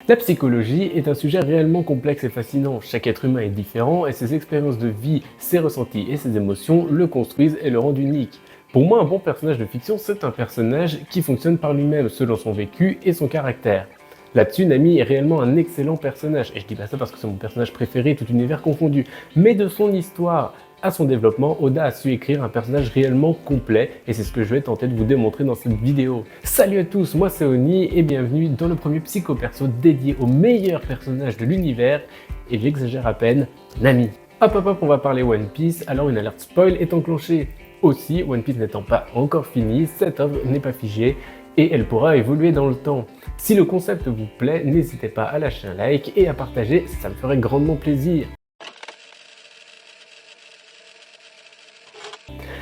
La psychologie est un sujet réellement complexe et fascinant. Chaque être humain est différent et ses expériences de vie, ses ressentis et ses émotions le construisent et le rendent unique. Pour moi, un bon personnage de fiction, c'est un personnage qui fonctionne par lui-même, selon son vécu et son caractère. Là-dessus, Nami est réellement un excellent personnage, et je dis pas ça parce que c'est mon personnage préféré, tout univers confondu, mais de son histoire à son développement, Oda a su écrire un personnage réellement complet, et c'est ce que je vais tenter de vous démontrer dans cette vidéo. Salut à tous, moi c'est Oni, et bienvenue dans le premier Psycho-Perso dédié au meilleur personnage de l'univers, et j'exagère à peine, Nami. Hop, on va parler One Piece, alors une alerte spoil est enclenchée. Aussi, One Piece n'étant pas encore fini, cette œuvre n'est pas figée, et elle pourra évoluer dans le temps. Si le concept vous plaît, n'hésitez pas à lâcher un like et à partager, ça me ferait grandement plaisir.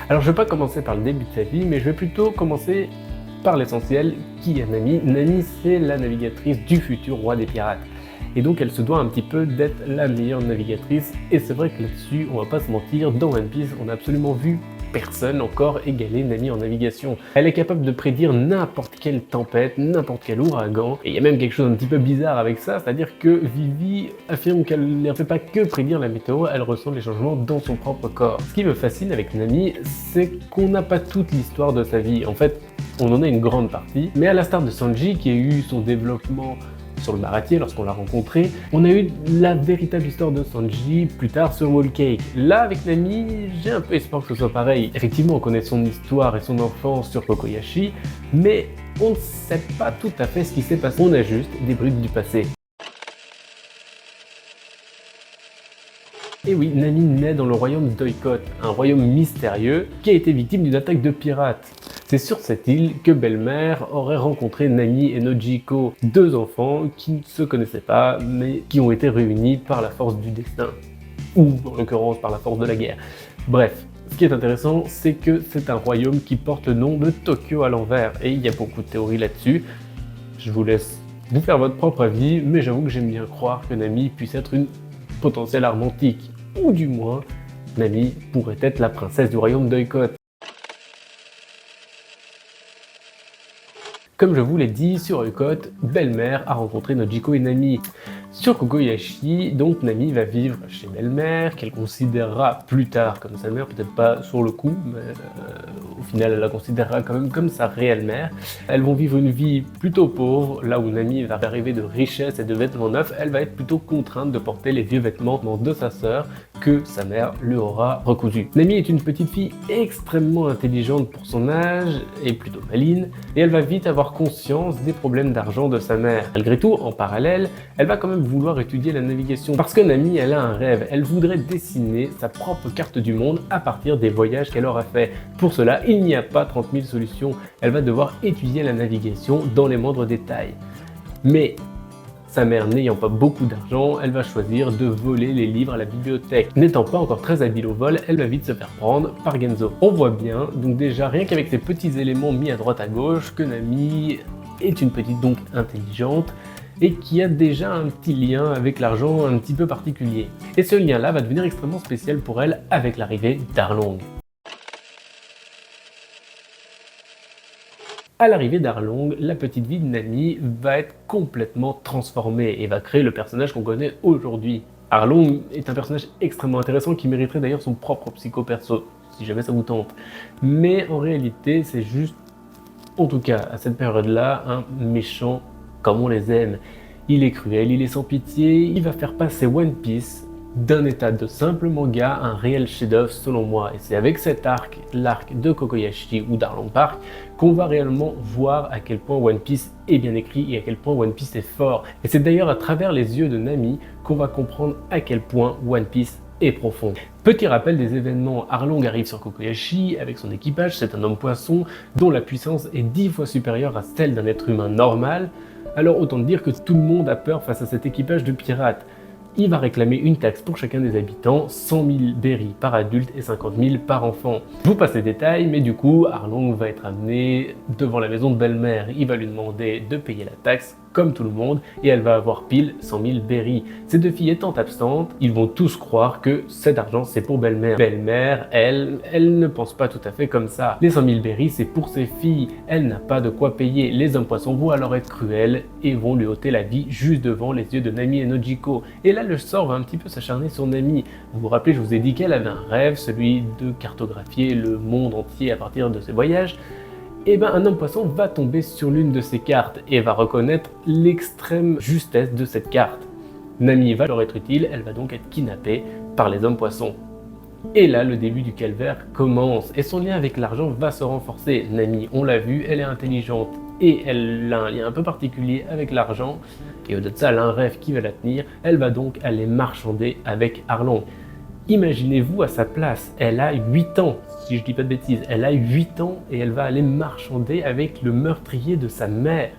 Alors je vais pas commencer par le début de sa vie, mais je vais plutôt commencer par l'essentiel. Qui est Nami? Nami, c'est la navigatrice du futur roi des pirates. Et donc elle se doit un petit peu d'être la meilleure navigatrice, et c'est vrai que là-dessus, on va pas se mentir, dans One Piece, on a absolument vu personne encore égaler Nami en navigation. Elle est capable de prédire n'importe quelle tempête, n'importe quel ouragan, et il y a même quelque chose d'un petit peu bizarre avec ça, c'est-à-dire que Vivi affirme qu'elle ne fait pas que prédire la météo, elle ressent les changements dans son propre corps. Ce qui me fascine avec Nami, c'est qu'on n'a pas toute l'histoire de sa vie. En fait, on en a une grande partie, mais à l'instar de Sanji qui a eu son développement sur le Baratie lorsqu'on l'a rencontré, on a eu la véritable histoire de Sanji plus tard sur Whole Cake. Là, avec Nami, j'ai un peu espoir que ce soit pareil. Effectivement, on connaît son histoire et son enfance sur Kokoyashi, mais on ne sait pas tout à fait ce qui s'est passé. On a juste des bribes du passé. Et oui, Nami naît dans le royaume d'Oikot, un royaume mystérieux qui a été victime d'une attaque de pirates. C'est sur cette île que Belle-Mère aurait rencontré Nami et Nojiko, deux enfants qui ne se connaissaient pas, mais qui ont été réunis par la force du destin, ou en l'occurrence par la force de la guerre. Bref, ce qui est intéressant, c'est que c'est un royaume qui porte le nom de Tokyo à l'envers, et il y a beaucoup de théories là-dessus. Je vous laisse vous faire votre propre avis, mais j'avoue que j'aime bien croire que Nami puisse être une potentielle arme antique, ou du moins, Nami pourrait être la princesse du royaume d'Oikot. Comme je vous l'ai dit, sur Oikot, Belle-Mère a rencontré Nojiko et Nami. Sur Kokoyashi, donc Nami va vivre chez Belle-Mère, qu'elle considérera plus tard comme sa mère, peut-être pas sur le coup, mais au final elle la considérera quand même comme sa réelle mère. Elles vont vivre une vie plutôt pauvre, là où Nami va arriver de richesse et de vêtements neufs, elle va être plutôt contrainte de porter les vieux vêtements de sa sœur que sa mère lui aura recousus. Nami est une petite fille extrêmement intelligente pour son âge et plutôt maligne, et elle va vite avoir conscience des problèmes d'argent de sa mère. Malgré tout, en parallèle, elle va quand même vouloir étudier la navigation. Parce que Nami, elle a un rêve, elle voudrait dessiner sa propre carte du monde à partir des voyages qu'elle aura fait. Pour cela, il n'y a pas 30 000 solutions, elle va devoir étudier la navigation dans les moindres détails. Mais sa mère n'ayant pas beaucoup d'argent, elle va choisir de voler les livres à la bibliothèque. N'étant pas encore très habile au vol, elle va vite se faire prendre par Genzo. On voit bien, donc déjà rien qu'avec ces petits éléments mis à droite à gauche, que Nami est une petite donc intelligente et qui a déjà un petit lien avec l'argent un petit peu particulier. Et ce lien-là va devenir extrêmement spécial pour elle avec l'arrivée d'Arlong. À l'arrivée d'Arlong, la petite vie de Nami va être complètement transformée et va créer le personnage qu'on connaît aujourd'hui. Arlong est un personnage extrêmement intéressant qui mériterait d'ailleurs son propre psycho-perso, si jamais ça vous tente. Mais en réalité, c'est juste, en tout cas à cette période-là, un méchant comme on les aime. Il est cruel, il est sans pitié, il va faire passer One Piece d'un état de simple manga à un réel chef-d'œuvre selon moi. Et c'est avec cet arc, l'arc de Kokoyashi ou d'Arlong Park, qu'on va réellement voir à quel point One Piece est bien écrit et à quel point One Piece est fort. Et c'est d'ailleurs à travers les yeux de Nami qu'on va comprendre à quel point One Piece est profond. Petit rappel des événements, Arlong arrive sur Kokoyashi avec son équipage, c'est un homme poisson dont la puissance est 10 fois supérieure à celle d'un être humain normal. Alors autant dire que tout le monde a peur face à cet équipage de pirates. Il va réclamer une taxe pour chacun des habitants, 100 000 berries par adulte et 50 000 par enfant. Je vous passe les détails, mais du coup, Arlong va être amené devant la maison de Belle-Mère. Il va lui demander de payer la taxe comme tout le monde et elle va avoir pile 100 000 berries. Ces deux filles étant absentes, ils vont tous croire que cet argent c'est pour belle-mère. Belle-mère, elle ne pense pas tout à fait comme ça. Les 100 000 berries c'est pour ses filles, elle n'a pas de quoi payer. Les hommes poissons vont alors être cruels et vont lui ôter la vie juste devant les yeux de Nami et Nojiko. Et là le sort va un petit peu s'acharner sur Nami. Vous vous rappelez, je vous ai dit qu'elle avait un rêve, celui de cartographier le monde entier à partir de ses voyages. Et ben un homme poisson va tomber sur l'une de ces cartes et va reconnaître l'extrême justesse de cette carte. Nami va leur être utile, elle va donc être kidnappée par les hommes poissons. Et là, le début du calvaire commence et son lien avec l'argent va se renforcer. Nami, on l'a vu, elle est intelligente et elle a un lien un peu particulier avec l'argent. Et au-delà de ça, elle a un rêve qui va la tenir. Elle va donc aller marchander avec Arlong. Imaginez-vous à sa place, elle a 8 ans, si je dis pas de bêtises, elle a 8 ans et elle va aller marchander avec le meurtrier de sa mère.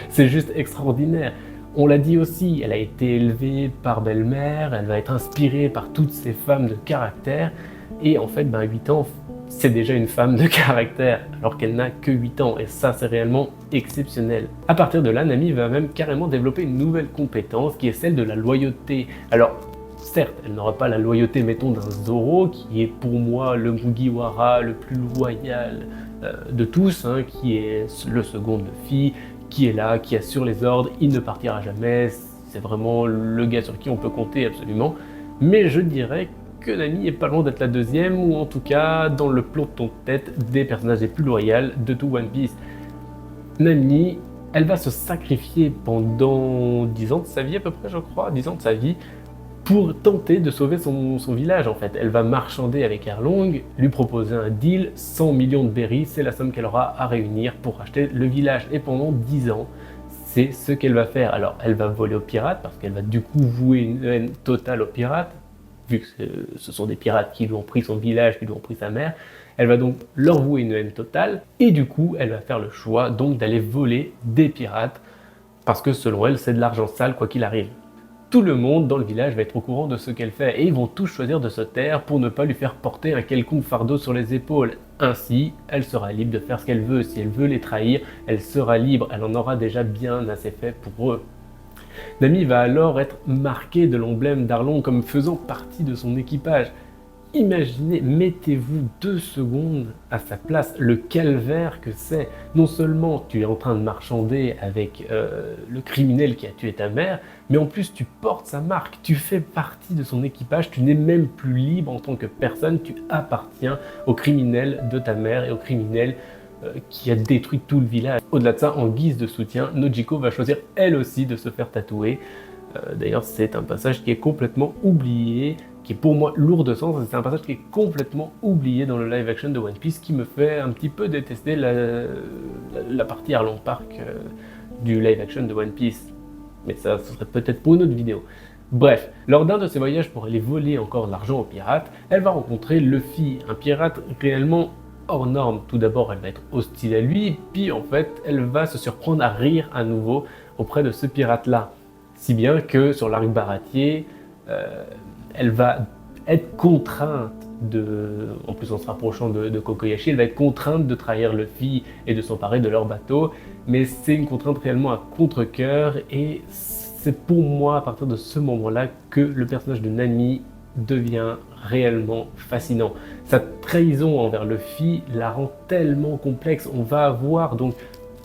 C'est juste extraordinaire. On l'a dit aussi, elle a été élevée par belle-mère, elle va être inspirée par toutes ces femmes de caractère et en fait, 8 ans, c'est déjà une femme de caractère alors qu'elle n'a que 8 ans et ça c'est réellement exceptionnel. À partir de là, Nami va même carrément développer une nouvelle compétence qui est celle de la loyauté. Alors certes, elle n'aura pas la loyauté mettons d'un Zoro qui est pour moi le Mugiwara le plus loyal de tous, qui est le second Luffy, qui est là, qui assure les ordres, il ne partira jamais, c'est vraiment le gars sur qui on peut compter absolument. Mais je dirais que Nami est pas loin d'être la deuxième, ou en tout cas dans le peloton de tête des personnages les plus loyaux de tout One Piece. Nami, elle va se sacrifier pendant 10 ans de sa vie à peu près, je crois, 10 ans de sa vie, pour tenter de sauver son village en fait. Elle va marchander avec Arlong, lui proposer un deal, 100 millions de berries, c'est la somme qu'elle aura à réunir pour acheter le village. Et pendant 10 ans, c'est ce qu'elle va faire. Alors elle va voler aux pirates, parce qu'elle va du coup vouer une haine totale aux pirates, vu que ce sont des pirates qui lui ont pris son village, qui lui ont pris sa mère. Elle va donc leur vouer une haine totale, et du coup, elle va faire le choix donc d'aller voler des pirates, parce que selon elle, c'est de l'argent sale quoi qu'il arrive. Tout le monde dans le village va être au courant de ce qu'elle fait, et ils vont tous choisir de se taire pour ne pas lui faire porter un quelconque fardeau sur les épaules. Ainsi, elle sera libre de faire ce qu'elle veut. Si elle veut les trahir, elle sera libre, elle en aura déjà bien assez fait pour eux. Nami va alors être marquée de l'emblème d'Arlong comme faisant partie de son équipage. Imaginez, mettez-vous 2 secondes à sa place, le calvaire que c'est. Non seulement tu es en train de marchander avec le criminel qui a tué ta mère, mais en plus tu portes sa marque, tu fais partie de son équipage, tu n'es même plus libre en tant que personne, tu appartiens au criminel de ta mère et au criminel qui a détruit tout le village. Au-delà de ça, en guise de soutien, Nojiko va choisir elle aussi de se faire tatouer. D'ailleurs, c'est un passage qui est complètement oublié, qui est pour moi lourd de sens, c'est un passage qui est complètement oublié dans le live action de One Piece, qui me fait un petit peu détester la partie Arlong Park du live action de One Piece. Mais ça, ce serait peut-être pour une autre vidéo. Bref, lors d'un de ses voyages pour aller voler encore de l'argent aux pirates, elle va rencontrer Luffy, un pirate réellement hors norme. Tout d'abord, elle va être hostile à lui, puis en fait, elle va se surprendre à rire à nouveau auprès de ce pirate-là. Si bien que sur l'arc baratier, elle va être contrainte en plus en se rapprochant de Kokoyashi, elle va être contrainte de trahir Luffy et de s'emparer de leur bateau, mais c'est une contrainte réellement à contre-cœur, et c'est pour moi à partir de ce moment-là que le personnage de Nami devient réellement fascinant. Sa trahison envers Luffy la rend tellement complexe. On va avoir donc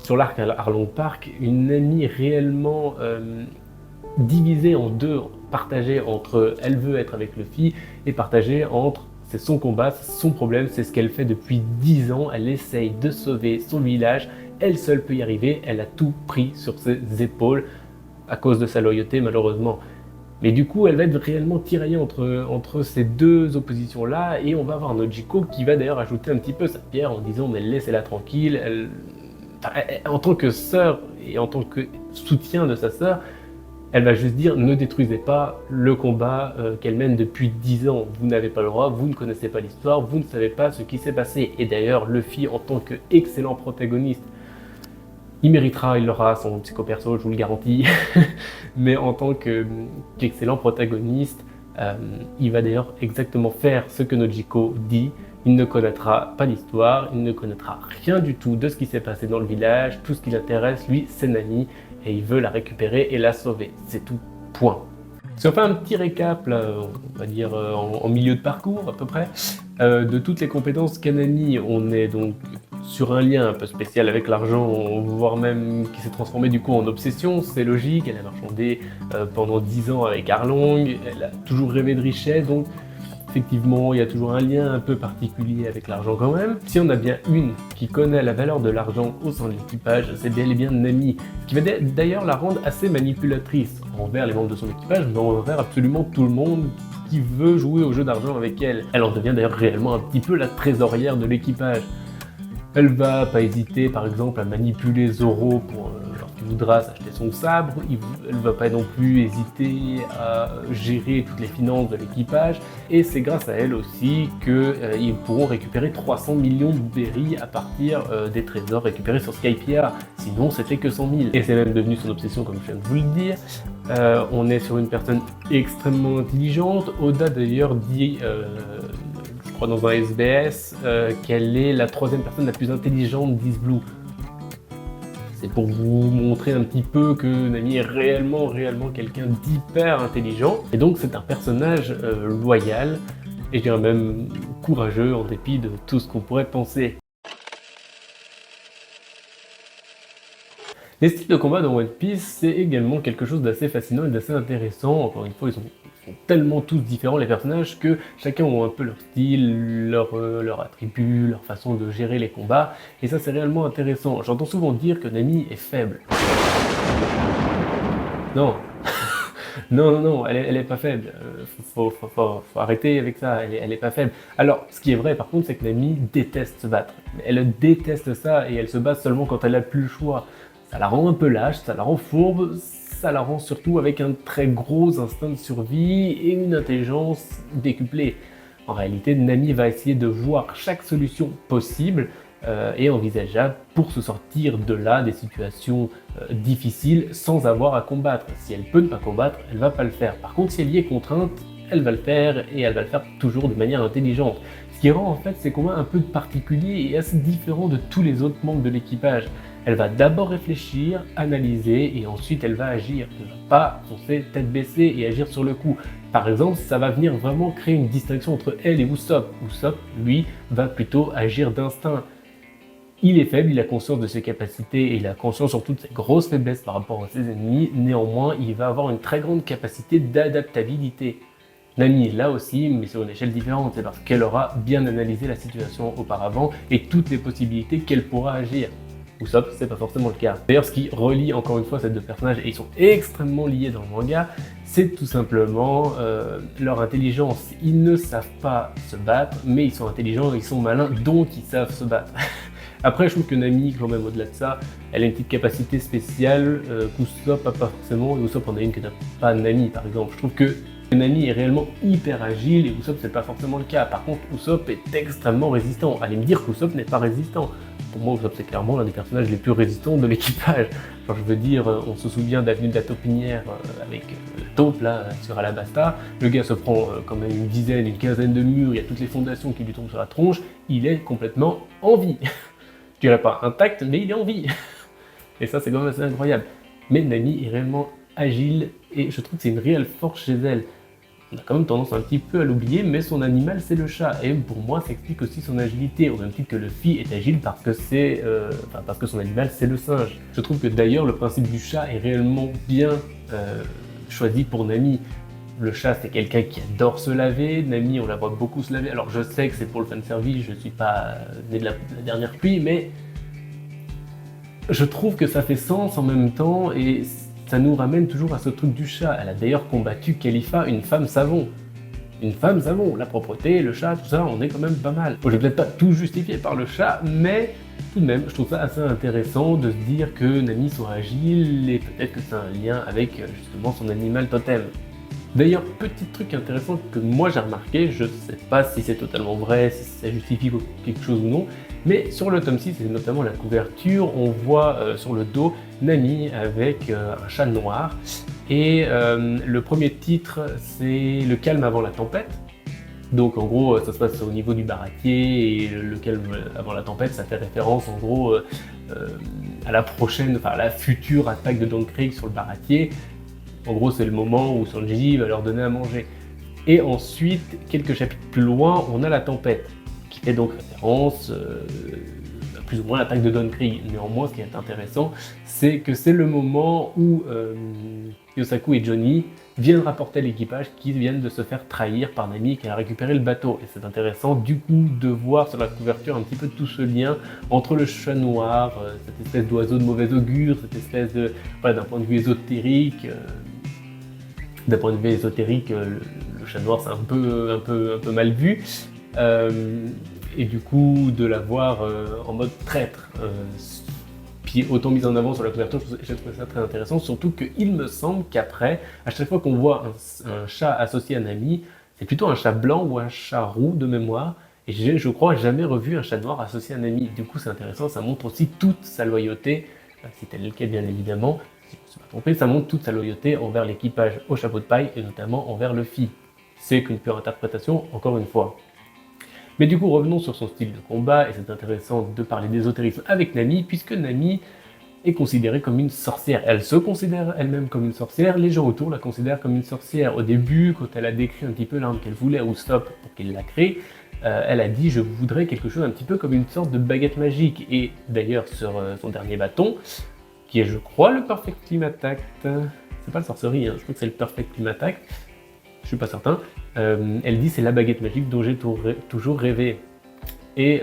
sur l'arc Arlong Park une Nami réellement divisée en deux, partagée entre elle veut être avec Luffy et partagée entre c'est son combat, c'est son problème, c'est ce qu'elle fait depuis 10 ans, elle essaye de sauver son village, elle seule peut y arriver, elle a tout pris sur ses épaules à cause de sa loyauté malheureusement. Mais du coup, elle va être réellement tiraillée entre ces deux oppositions-là, et on va avoir Nojiko qui va d'ailleurs ajouter un petit peu sa pierre en disant mais laissez-la tranquille, en tant que sœur et en tant que soutien de sa sœur, elle va juste dire ne détruisez pas le combat qu'elle mène depuis 10 ans, vous n'avez pas le droit, vous ne connaissez pas l'histoire, vous ne savez pas ce qui s'est passé. Et d'ailleurs, Luffy en tant qu'excellent protagoniste, il méritera, il aura son psycho-perso, je vous le garantis, mais en tant qu'excellent protagoniste, Il va d'ailleurs exactement faire ce que Nojiko dit. Il ne connaîtra pas l'histoire, il ne connaîtra rien du tout de ce qui s'est passé dans le village. Tout ce qui l'intéresse, lui, c'est Nami, et il veut la récupérer et la sauver. C'est tout, point. Si on fait un petit récap, là, on va dire en milieu de parcours à peu près, de toutes les compétences qu'a Nami, on est donc sur un lien un peu spécial avec l'argent, voire même qui s'est transformé du coup en obsession. C'est logique, elle a marchandé pendant 10 ans avec Arlong, elle a toujours rêvé de richesse, donc effectivement, il y a toujours un lien un peu particulier avec l'argent quand même. Si on a bien une qui connaît la valeur de l'argent au sein de l'équipage, c'est bel et bien Nami, ce qui va d'ailleurs la rendre assez manipulatrice envers les membres de son équipage, mais envers absolument tout le monde qui veut jouer au jeu d'argent avec elle. Elle en devient d'ailleurs réellement un petit peu la trésorière de l'équipage. Elle va pas hésiter par exemple à manipuler Zoro pour lorsqu'il voudra s'acheter son sabre, elle va pas non plus hésiter à gérer toutes les finances de l'équipage, et c'est grâce à elle aussi qu'ils pourront récupérer 300 millions de berries à partir des trésors récupérés sur Skypiea, sinon c'était que 100 000. Et c'est même devenu son obsession comme je viens de vous le dire. On est sur une personne extrêmement intelligente. Oda d'ailleurs dit dans un SBS, qu'elle est la 3e personne la plus intelligente d'East Blue. C'est pour vous montrer un petit peu que Nami est réellement quelqu'un d'hyper intelligent. Et donc c'est un personnage loyal, et je dirais même courageux en dépit de tout ce qu'on pourrait penser. Les styles de combat dans One Piece, c'est également quelque chose d'assez fascinant et d'assez intéressant. Encore une fois, ils sont tellement tous différents les personnages que chacun a un peu leur style, leur attribut, leur façon de gérer les combats. Et ça, c'est réellement intéressant. J'entends souvent dire que Nami est faible. Non. Non, elle est pas faible. Faut arrêter avec ça, elle est pas faible. Alors, ce qui est vrai par contre, c'est que Nami déteste se battre. Elle déteste ça et elle se bat seulement quand elle a plus le choix. Ça la rend un peu lâche, ça la rend fourbe, ça la rend surtout avec un très gros instinct de survie et une intelligence décuplée. En réalité, Nami va essayer de voir chaque solution possible et envisageable pour se sortir de là, des situations difficiles, sans avoir à combattre. Si elle peut ne pas combattre, elle va pas le faire. Par contre, si elle y est contrainte, elle va le faire et elle va le faire toujours de manière intelligente. Ce qui rend en fait ces combats un peu particuliers et assez différents de tous les autres membres de l'équipage. Elle va d'abord réfléchir, analyser et ensuite elle va agir. Elle ne va pas foncer tête baissée et agir sur le coup. Par exemple, ça va venir vraiment créer une distinction entre elle et Usopp. Usopp, lui, va plutôt agir d'instinct. Il est faible, il a conscience de ses capacités et il a conscience surtout de ses grosses faiblesses par rapport à ses ennemis. Néanmoins, il va avoir une très grande capacité d'adaptabilité. Nami est là aussi, mais sur une échelle différente. C'est parce qu'elle aura bien analysé la situation auparavant et toutes les possibilités qu'elle pourra agir. Usopp, c'est pas forcément le cas. D'ailleurs, ce qui relie encore une fois ces deux personnages, et ils sont extrêmement liés dans le manga, c'est tout simplement leur intelligence. Ils ne savent pas se battre, mais ils sont intelligents, ils sont malins, donc ils savent se battre. Après, je trouve que Nami, quand même, au-delà de ça, elle a une petite capacité spéciale qu'Usopp n'a pas forcément, et Usopp en a une que n'a pas Nami, par exemple. Je trouve que Nami est réellement hyper agile, et Usopp, c'est pas forcément le cas. Par contre, Usopp est extrêmement résistant. Allez me dire qu'Usopp n'est pas résistant. Pour moi, Usopp, c'est clairement l'un des personnages les plus résistants de l'équipage. Genre, je veux dire, on se souvient d'Avenue de la Taupinière avec la taupe, là, sur Alabasta. Le gars se prend quand même une dizaine, une quinzaine de murs, il y a toutes les fondations qui lui tombent sur la tronche. Il est complètement en vie. Je dirais pas intact, mais il est en vie. Et ça, c'est quand même assez incroyable. Mais Nami est réellement agile, et je trouve que c'est une réelle force chez elle. On a quand même tendance un petit peu à l'oublier, mais son animal, c'est le chat. Et pour moi, ça explique aussi son agilité, au même titre que Luffy est agile parce que parce que son animal, c'est le singe. Je trouve que d'ailleurs, le principe du chat est réellement bien choisi pour Nami. Le chat, c'est quelqu'un qui adore se laver. Nami, on la voit beaucoup se laver. Alors, je sais que c'est pour le fanservice, je suis pas né de la dernière pluie, mais je trouve que ça fait sens en même temps, et ça nous ramène toujours à ce truc du chat. Elle a d'ailleurs combattu Khalifa, une femme savon. Une femme savon, la propreté, le chat, tout ça, on est quand même pas mal. Bon, je vais peut-être pas tout justifier par le chat, mais tout de même, je trouve ça assez intéressant de se dire que Nami soit agile, et peut-être que c'est un lien avec justement son animal totem. D'ailleurs, petit truc intéressant que moi j'ai remarqué, je sais pas si c'est totalement vrai, si ça justifie quelque chose ou non, mais sur le tome 6, et notamment la couverture, on voit sur le dos Nami avec un chat noir, Et le premier titre, c'est Le calme avant la tempête. Donc en gros, ça se passe au niveau du baraquet, et le calme avant la tempête, ça fait référence en gros à la prochaine, enfin à la future attaque de Don Krieg sur le baraquet. En gros, c'est le moment où Sanji va leur donner à manger. Et ensuite, quelques chapitres plus loin, on a la tempête, qui fait donc référence plus ou moins à l'attaque de Don Krieg. Néanmoins, ce qui est intéressant, c'est que c'est le moment où Yosaku et Johnny viennent rapporter à l'équipage qu'ils viennent de se faire trahir par Nami qui a récupéré le bateau. Et c'est intéressant du coup de voir sur la couverture un petit peu tout ce lien entre le chat noir, cette espèce d'oiseau de mauvais augure, cette espèce de... Voilà, d'un point de vue ésotérique, le chat noir c'est un peu mal vu. Et du coup, de la voir en mode traître, puis autant mise en avant sur la couverture, j'ai trouvé ça très intéressant, surtout qu'il me semble qu'après, à chaque fois qu'on voit un chat associé à Nami, c'est plutôt un chat blanc ou un chat roux de mémoire, et j'ai, je crois, jamais revu un chat noir associé à Nami. Du coup, c'est intéressant, ça montre aussi toute sa loyauté, si tel est le cas bien évidemment, si je ne me suis pas trompé, ça montre toute sa loyauté envers l'équipage au chapeau de paille, et notamment envers Luffy. C'est qu'une pure interprétation, encore une fois. Mais du coup, revenons sur son style de combat, et c'est intéressant de parler d'ésotérisme avec Nami, puisque Nami est considérée comme une sorcière. Elle se considère elle-même comme une sorcière, les gens autour la considèrent comme une sorcière. Au début, quand elle a décrit un petit peu l'arme qu'elle voulait à Usopp pour qu'il la crée, elle a dit « je voudrais quelque chose un petit peu comme une sorte de baguette magique ». Et d'ailleurs, sur son dernier bâton, qui est, je crois, le Perfect Climatact, c'est pas le sorcerie, hein, je crois que c'est le Perfect Climatact, je suis pas certain, elle dit c'est la baguette magique dont j'ai toujours rêvé. Et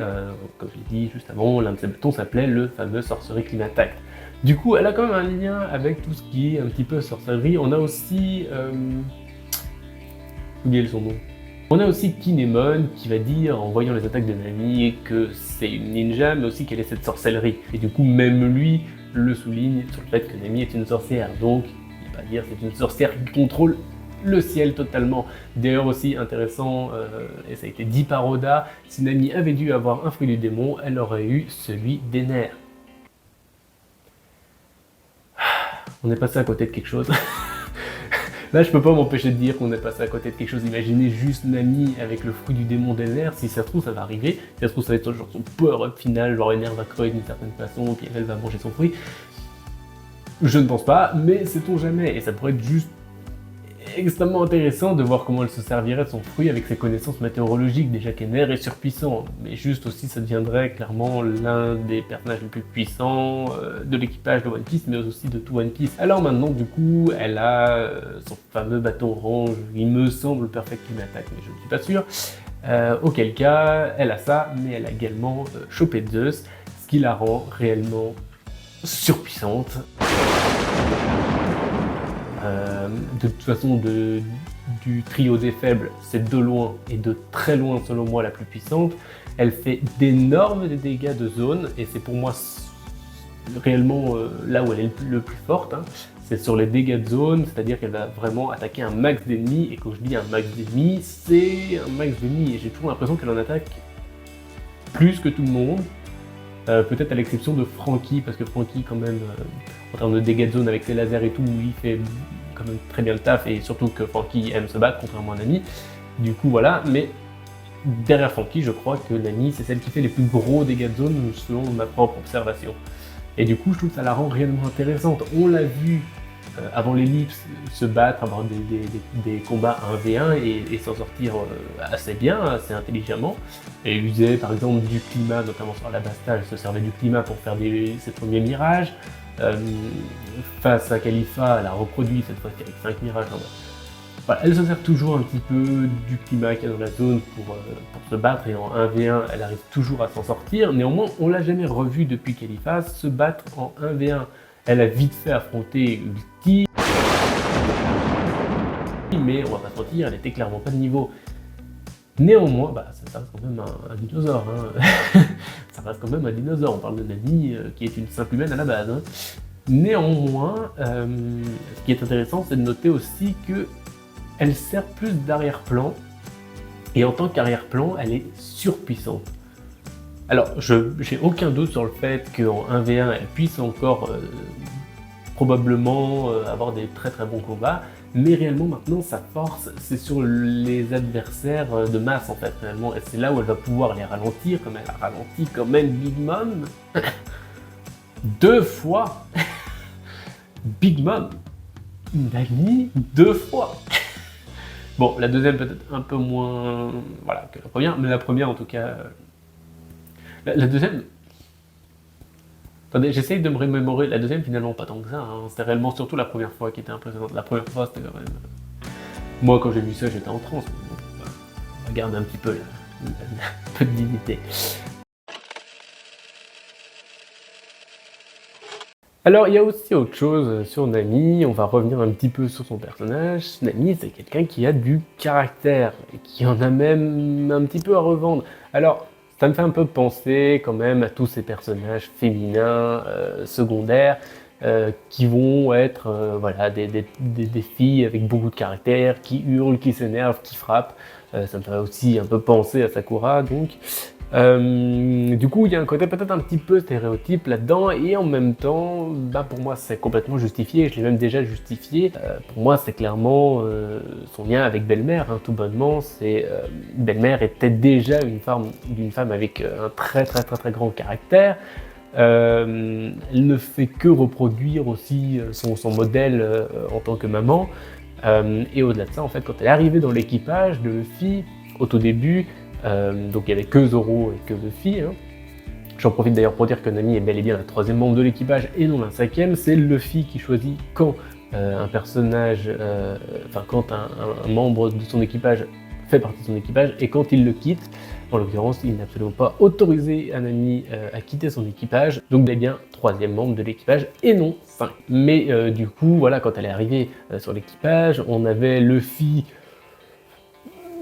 comme je l'ai dit juste avant, l'un de ses bâtons s'appelait le fameux sorcerie Climatact. Du coup, elle a quand même un lien avec tout ce qui est un petit peu sorcellerie. On a aussi... j'ai oublié son nom. On a aussi Kinemon qui va dire, en voyant les attaques de Nami, que c'est une ninja, mais aussi qu'elle est cette sorcellerie. Et du coup, même lui le souligne sur le fait que Nami est une sorcière. Donc, il va dire c'est une sorcière qui contrôle le ciel totalement. D'ailleurs aussi intéressant, et ça a été dit par Oda, si Nami avait dû avoir un fruit du démon, elle aurait eu celui des nerfs. On est passé à côté de quelque chose. Là, je peux pas m'empêcher de dire qu'on est passé à côté de quelque chose. Imaginez juste Nami avec le fruit du démon des nerfs, si ça se trouve ça va arriver, si ça se trouve ça va être genre son power-up final, genre les nerfs va crever d'une certaine façon, puis elle va manger son fruit. Je ne pense pas, mais sait-on jamais, et ça pourrait être juste extrêmement intéressant de voir comment elle se servirait de son fruit avec ses connaissances météorologiques. Déjà qu'Ener est surpuissant, mais juste aussi ça deviendrait clairement l'un des personnages les plus puissants de l'équipage de One Piece, mais aussi de tout One Piece. Alors maintenant du coup elle a son fameux bâton orange, il me semble Perfect Climatact, mais je ne suis pas sûr. Auquel cas elle a ça, mais elle a également chopé Zeus, ce qui la rend réellement surpuissante. De toute façon, du trio des faibles, c'est de loin et de très loin selon moi la plus puissante. Elle fait d'énormes dégâts de zone et c'est pour moi réellement là où elle est le plus forte. Hein. C'est sur les dégâts de zone, c'est-à-dire qu'elle va vraiment attaquer un max d'ennemis, et quand je dis un max d'ennemis, c'est un max d'ennemis, et j'ai toujours l'impression qu'elle en attaque plus que tout le monde. Peut-être à l'exception de Franky, parce que Franky quand même, en termes de dégâts de zone avec ses lasers et tout, il fait quand même très bien le taf, et surtout que Franky aime se battre, contrairement à Nami. Du coup voilà, mais derrière Franky, je crois que Nami, c'est celle qui fait les plus gros dégâts de zone selon ma propre observation. Et du coup, je trouve que ça la rend réellement intéressante. On l'a vu avant l'ellipse se battre, avoir des combats 1v1 et s'en sortir assez bien, assez intelligemment. Et user par exemple du climat, notamment sur la Basta, elle se servait du climat pour faire ses premiers mirages. Face à Khalifa, elle a reproduit cette fois avec 5 mirages. Voilà, elle se sert toujours un petit peu du climat qu'il y a dans la zone pour se battre, et en 1v1 elle arrive toujours à s'en sortir. Néanmoins, on l'a jamais revue depuis Khalifa se battre en 1v1. Elle a vite fait affronter Ulti, mais on va pas se mentir, elle était clairement pas de niveau. Néanmoins, ça reste quand même un dinosaure. Hein. Ça reste quand même un dinosaure. On parle de Nami qui est une simple humaine à la base. Hein. Néanmoins, ce qui est intéressant, c'est de noter aussi que elle sert plus d'arrière-plan, et en tant qu'arrière-plan, elle est surpuissante. Alors, j'ai aucun doute sur le fait qu'en 1v1, elle puisse encore probablement avoir des très très bons combats, mais réellement maintenant sa force c'est sur les adversaires de masse en fait réellement, et c'est là où elle va pouvoir les ralentir, comme elle a ralenti quand même Big Mom 2 fois. Big Mom, Nami 2 fois. Bon, la deuxième peut-être un peu moins voilà que la première, mais la première en tout cas. La deuxième. Attendez, j'essaye de me remémorer. La deuxième, finalement, pas tant que ça. Hein. C'était réellement surtout la première fois qui était impressionnante. La première fois, c'était quand même. Moi, quand j'ai vu ça, j'étais en transe. Bon, bah, on va garder un petit peu un peu de dignité. Alors, il y a aussi autre chose sur Nami, on va revenir un petit peu sur son personnage. Nami, c'est quelqu'un qui a du caractère, et qui en a même un petit peu à revendre. Alors, ça me fait un peu penser quand même à tous ces personnages féminins, secondaires, qui vont être voilà, des filles avec beaucoup de caractère, qui hurlent, qui s'énervent, qui frappent. Ça me fait aussi un peu penser à Sakura, donc. Du coup, il y a un côté peut-être un petit peu stéréotype là-dedans, et en même temps, bah, pour moi, c'est complètement justifié. Je l'ai même déjà justifié. Pour moi, c'est clairement son lien avec Belle-Mère, hein, tout bonnement. Belle-Mère était déjà une femme avec un très très très très grand caractère. Elle ne fait que reproduire aussi son modèle en tant que maman. Et au-delà de ça, en fait, quand elle est arrivée dans l'équipage de Luffy, au tout début, donc il n'y avait que Zoro et que Luffy. Hein. J'en profite d'ailleurs pour dire que Nami est bel et bien la 3e membre de l'équipage et non la 5e. C'est Luffy qui choisit quand un personnage, quand un membre de son équipage fait partie de son équipage et quand il le quitte. En l'occurrence, il n'a absolument pas autorisé Nami à quitter son équipage, donc bel et bien 3e membre de l'équipage et non 5. Mais du coup, voilà, quand elle est arrivée sur l'équipage, on avait Luffy,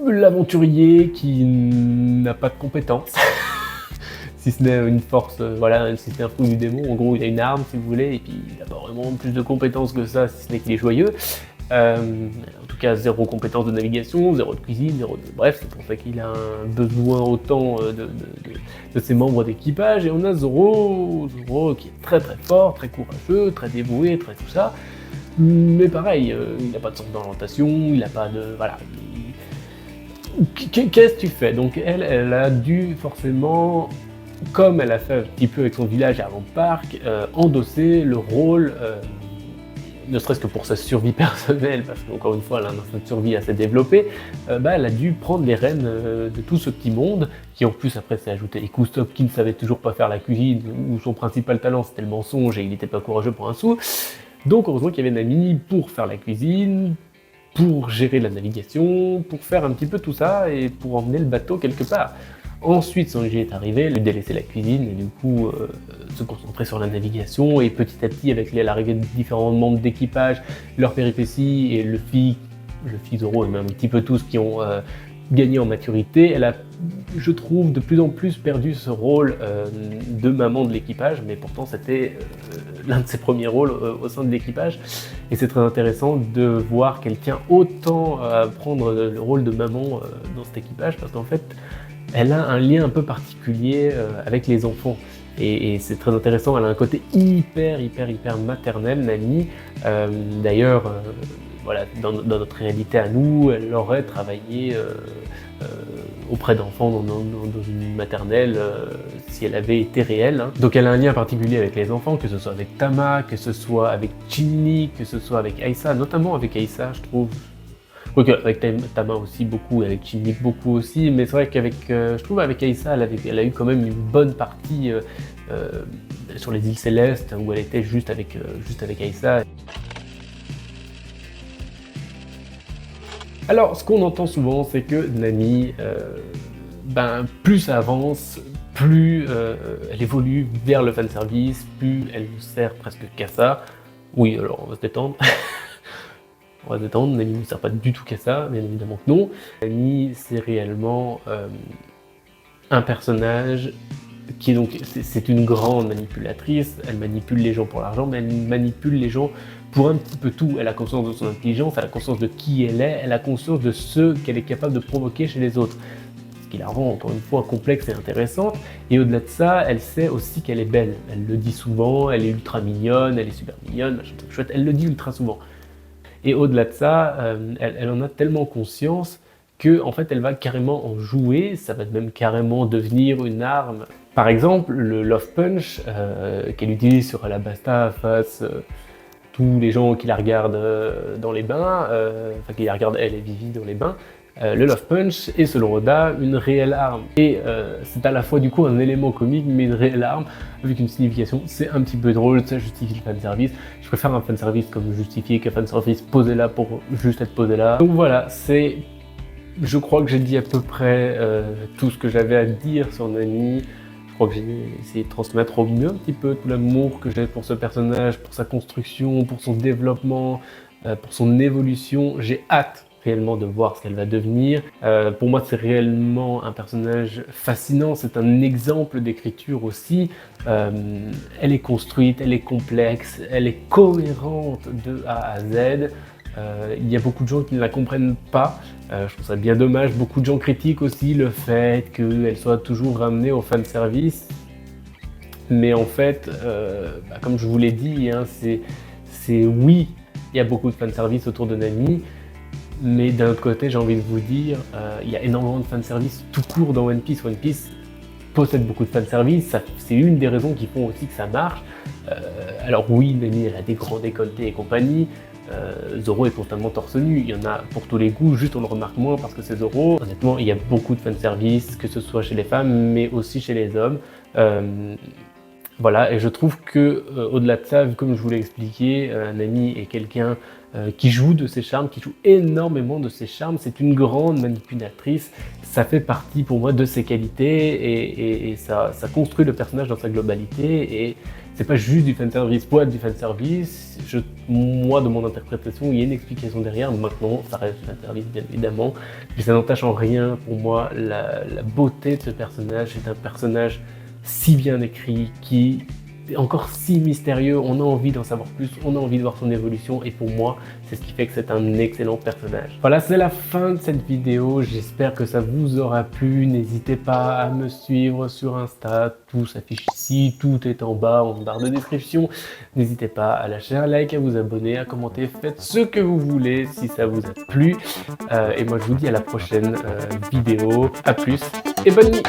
l'aventurier qui n'a pas de compétences, si ce n'est une force, voilà, si c'est un fruit du démon, en gros il a une arme si vous voulez, et puis il n'a pas vraiment plus de compétences que ça, si ce n'est qu'il est joyeux. En tout cas, 0 compétence de navigation, 0 de cuisine, 0 de... Bref, c'est pour ça qu'il a un besoin autant de ses membres d'équipage. Et on a Zoro qui est très très fort, très courageux, très dévoué, très tout ça. Mais pareil, il n'a pas de sens d'orientation, il n'a pas de... Voilà. Qu'est-ce que tu fais? Donc elle a dû forcément, comme elle a fait un petit peu avec son village à Avant Park, endosser le rôle... ne serait-ce que pour sa survie personnelle, parce qu'encore une fois, elle a un instinct de survie assez développé, elle a dû prendre les rênes de tout ce petit monde, qui en plus après s'est ajouté les Usopp qui ne savaient toujours pas faire la cuisine, où son principal talent c'était le mensonge et il n'était pas courageux pour un sou. Donc heureusement qu'il y avait Nami pour faire la cuisine, pour gérer la navigation, pour faire un petit peu tout ça et pour emmener le bateau quelque part. Ensuite, Sanji est arrivé, lui délaisser la cuisine et du coup se concentrer sur la navigation, et petit à petit avec l'arrivée de différents membres d'équipage, leurs péripéties et Luffy, Zoro et même un petit peu tous qui ont gagné en maturité, elle a, je trouve, de plus en plus perdu ce rôle de maman de l'équipage, mais pourtant c'était l'un de ses premiers rôles au sein de l'équipage, et c'est très intéressant de voir qu'elle tient autant à prendre le rôle de maman dans cet équipage, parce qu'en fait elle a un lien un peu particulier avec les enfants. Et c'est très intéressant, elle a un côté hyper maternel, Nami. D'ailleurs, voilà, dans notre réalité à nous, elle aurait travaillé auprès d'enfants dans une maternelle si elle avait été réelle. Hein. Donc elle a un lien particulier avec les enfants, que ce soit avec Tama, que ce soit avec Jinni, que ce soit avec Aisa, notamment avec Aisa, je trouve. Quoique avec Tama aussi beaucoup, avec Shinnik beaucoup aussi, mais c'est vrai qu'avec, je trouve avec Aisa, elle a eu quand même une bonne partie sur les îles Célestes, où elle était juste avec Aisa. Alors, ce qu'on entend souvent, c'est que Nami, plus ça avance, plus elle évolue vers le fanservice, plus elle ne sert presque qu'à ça. Oui, alors on va se détendre. On va se détendre, Nami ne sert pas du tout qu'à ça, bien évidemment que non. Nami, c'est réellement un personnage qui est donc, c'est une grande manipulatrice, elle manipule les gens pour l'argent, mais elle manipule les gens pour un petit peu tout. Elle a conscience de son intelligence, elle a conscience de qui elle est, elle a conscience de ce qu'elle est capable de provoquer chez les autres. Ce qui la rend encore une fois complexe et intéressante. Et au-delà de ça, elle sait aussi qu'elle est belle. Elle le dit souvent, elle est ultra mignonne, elle est super mignonne, machin truc chouette, elle le dit ultra souvent. Et au-delà de ça, elle en a tellement conscience que en fait, elle va carrément en jouer, ça va même carrément devenir une arme. Par exemple, le Love Punch qu'elle utilise sur Alabasta face tous les gens qui la regardent dans les bains, enfin qui la regardent elle et Vivi dans les bains, le Love Punch est selon Oda une réelle arme. Et c'est à la fois du coup un élément comique mais une réelle arme avec une signification. C'est un petit peu drôle, ça justifie le fanservice. Je préfère un fanservice comme justifié qu'un fanservice posé là pour juste être posé là. Donc voilà, c'est... Je crois que j'ai dit à peu près tout ce que j'avais à dire sur Nami. Je crois que j'ai essayé de transmettre au mieux un petit peu tout l'amour que j'ai pour ce personnage, pour sa construction, pour son développement, pour son évolution. J'ai hâte réellement de voir ce qu'elle va devenir. Pour moi, c'est réellement un personnage fascinant, c'est un exemple d'écriture aussi. Elle est construite, elle est complexe, elle est cohérente de A à Z. Il y a beaucoup de gens qui ne la comprennent pas. Je trouve ça bien dommage. Beaucoup de gens critiquent aussi le fait qu'elle soit toujours ramenée au fanservice. Mais en fait, comme je vous l'ai dit, hein, c'est oui, il y a beaucoup de fanservice autour de Nami. Mais d'un autre côté, j'ai envie de vous dire, il y a énormément de fanservice tout court dans One Piece. One Piece possède beaucoup de fanservice, c'est une des raisons qui font aussi que ça marche. Alors oui, Nami, elle a des grands décolletés et compagnie. Zoro est constamment torse nu, il y en a pour tous les goûts, juste on le remarque moins parce que c'est Zoro. Honnêtement, il y a beaucoup de fanservice, que ce soit chez les femmes, mais aussi chez les hommes. Voilà, et je trouve que au-delà de ça, comme je vous l'ai expliqué, Nami est quelqu'un qui joue de ses charmes, qui joue énormément de ses charmes. C'est une grande manipulatrice, ça fait partie pour moi de ses qualités et ça construit le personnage dans sa globalité. Et c'est pas juste du fanservice pour être du fanservice. Moi, de mon interprétation, il y a une explication derrière. Maintenant, ça reste du fanservice, bien évidemment. Mais ça n'entache en rien, pour moi, la beauté de ce personnage. C'est un personnage si bien écrit, qui est encore si mystérieux, on a envie d'en savoir plus, on a envie de voir son évolution et pour moi, c'est ce qui fait que c'est un excellent personnage. Voilà, c'est la fin de cette vidéo, j'espère que ça vous aura plu, n'hésitez pas à me suivre sur Insta, tout s'affiche ici, tout est en bas, en barre de description, n'hésitez pas à lâcher un like, à vous abonner, à commenter, faites ce que vous voulez si ça vous a plu, et moi je vous dis à la prochaine vidéo, à plus et bonne nuit.